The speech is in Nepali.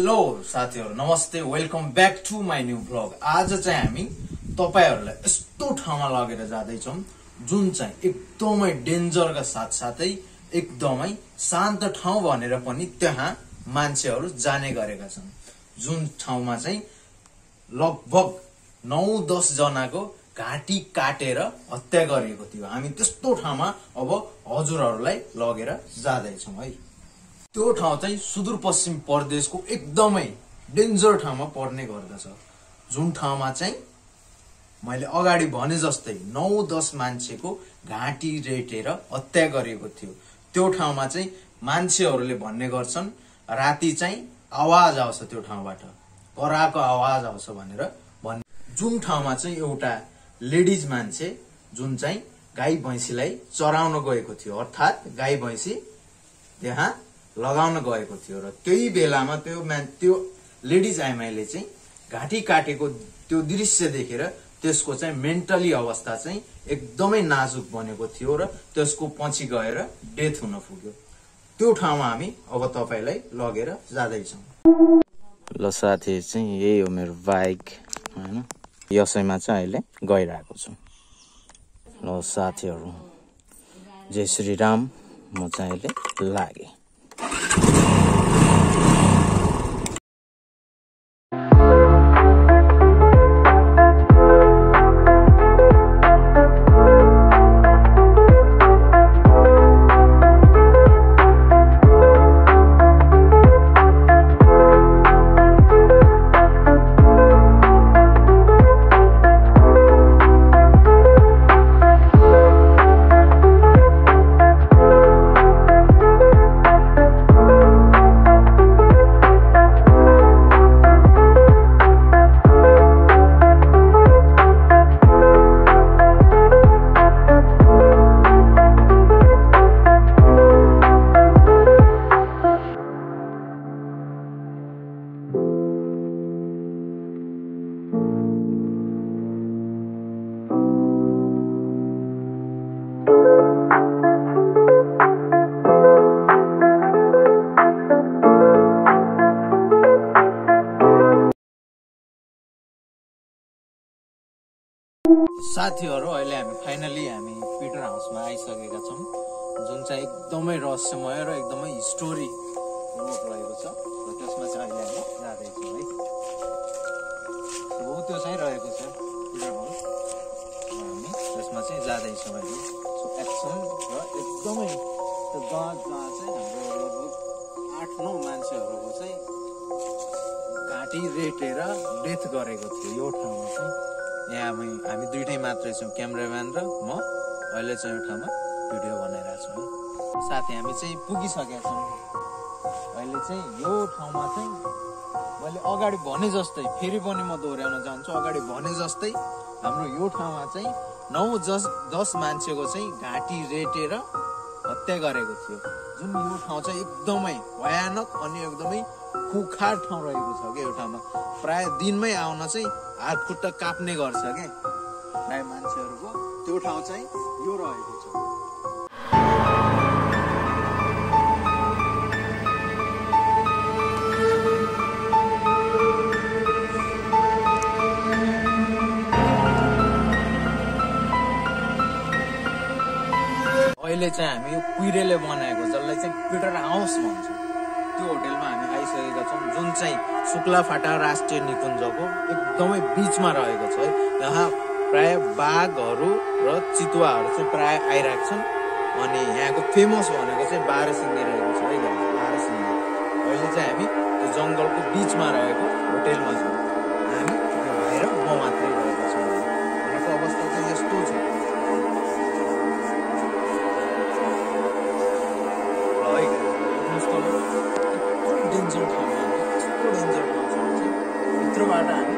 हेलो साथीहरु, नमस्ते, welcome back to my new vlog. आज चाहिँ हामी तपाईहरुलाई यस्तो ठाउँमा लगेर जाँदैछौं जुन चाहिँ एकदमै डेन्जरका साथसाथै एकदमै शान्त ठाउँ भनेर पनि त्यहाँ मान्छेहरु जाने गरेका छन्। जुन ठाउँमा चाहिँ लगभग 9-10 जनाको घाँटी काटेर हत्या गरिएको थियो। हामी त्यस्तो ठाउँमा अब हजुरहरुलाई लगेर जाँदैछौं है। त्यो ठाउँ चाहिँ सुदूरपश्चिम प्रदेशको एकदमै डेन्जर ठाउँमा पर्ने गर्दछ। जुन ठाउँमा चाहिँ मैले अगाडि भने जस्तै 9-10 मान्छेको घाँटी रेटेर हत्या गरिएको थियो। त्यो ठाउँमा चाहिँ मान्छेहरूले भन्ने गर्छन् राति चाहिँ आवाज आउँछ, त्यो ठाउँबाट कराको आवाज आउँछ भनेर भन्ने। जुन ठाउँमा चाहिँ एउटा लेडिज मान्छे जुन चाहिँ गाई भैँसीलाई चराउन गएको थियो, अर्थात गाई भैँसी त्यहाँ लगाउन गएको थियो र त्यही बेलामा त्यो लेडिज आइमाईले चाहिँ घाँटी काटेको त्यो दृश्य देखेर त्यसको चाहिँ मेन्टली अवस्था चाहिँ एकदमै नाजुक बनेको थियो र त्यसको पछि गएर डेथ हुन पुग्यो। त्यो ठाउँमा हामी अब तपाईलाई लगेर जाँदैछौँ। ल साथी, चाहिँ यही हो मेरो बाइक हैन, यसैमा चाहिँ अहिले गइरहेको छु। ल साथीहरु, जय श्री राम। म चाहिँ अहिले लागे। साथीहरु, अहिले हामी फाइनली पिटर हाउसमा आइसकेका छौं, जुन चाहिँ एकदमै रहस्यमय र एकदमै हिस्टोरी रोड रहेको छ र त्यसमा चाहिँ अहिले हामी जाँदैछौँ है। हो त्यो चाहिँ रहेको छ पिटर हाउस, हामी त्यसमा चाहिँ जाँदैछौँ अहिले। सो एक्सन र एकदमै त्यो जहाँ चाहिँ हाम्रो लगभग 8-9 मान्छेहरूको चाहिँ घाँटी रेटेर डेथ गरेको थियो। यो ठाउँमा चाहिँ यहाँ हामी दुईटै मात्रै छौँ, क्यामेराम्यान र म। अहिले चाहिँ यो ठाउँमा भिडियो बनाइरहेको छौँ है। साथी, हामी चाहिँ पुगिसकेका छौँ। अहिले चाहिँ यो ठाउँमा चाहिँ मैले अगाडि भने जस्तै, फेरि पनि म दोहोऱ्याउन चाहन्छु, अगाडि भने जस्तै हाम्रो यो ठाउँमा चाहिँ 9-10 मान्छेको चाहिँ घाँटी रेटेर हत्या गरेको थियो। जुन यो ठाउँ चाहिँ एकदमै भयानक अनि एकदमै खुखार ठाउँ रहेको छ क्या। यो ठाउँमा प्राय दिनमै आउन चाहिँ हात खुट्टा काप्ने गर्छ क्या प्राय मान्छेहरूको। त्यो ठाउँ चाहिँ यो रहेको छ। अहिले चाहिँ हामी यो कुइरेले बनाएको, जसलाई चाहिँ पिटर हाउस भन्छ, त्यो होटेलमा हामी आइसकेका छौँ, जुन चाहिँ शुक्लाफाटा राष्ट्रिय निकुञ्जको एकदमै बीचमा रहेको छ है। यहाँ प्राय बाघहरू र चितुवाहरू चाहिँ प्राय आइरहेको छन्। अनि यहाँको फेमस भनेको चाहिँ बाह्रसिङ्गे रहेको छ है, बाह्रसिङ्गे। अहिले चाहिँ हामी त्यो जङ्गलको बीचमा रहेको होटेलमा छौँ। हामी त्यो भएर म मात्रै रहेको छौँ। यहाँको अवस्था चाहिँ यस्तो छ। डेन्जर ठाउँमा, यस्तो डेन्जर ठाउँमा चाहिँ भित्रबाट हामी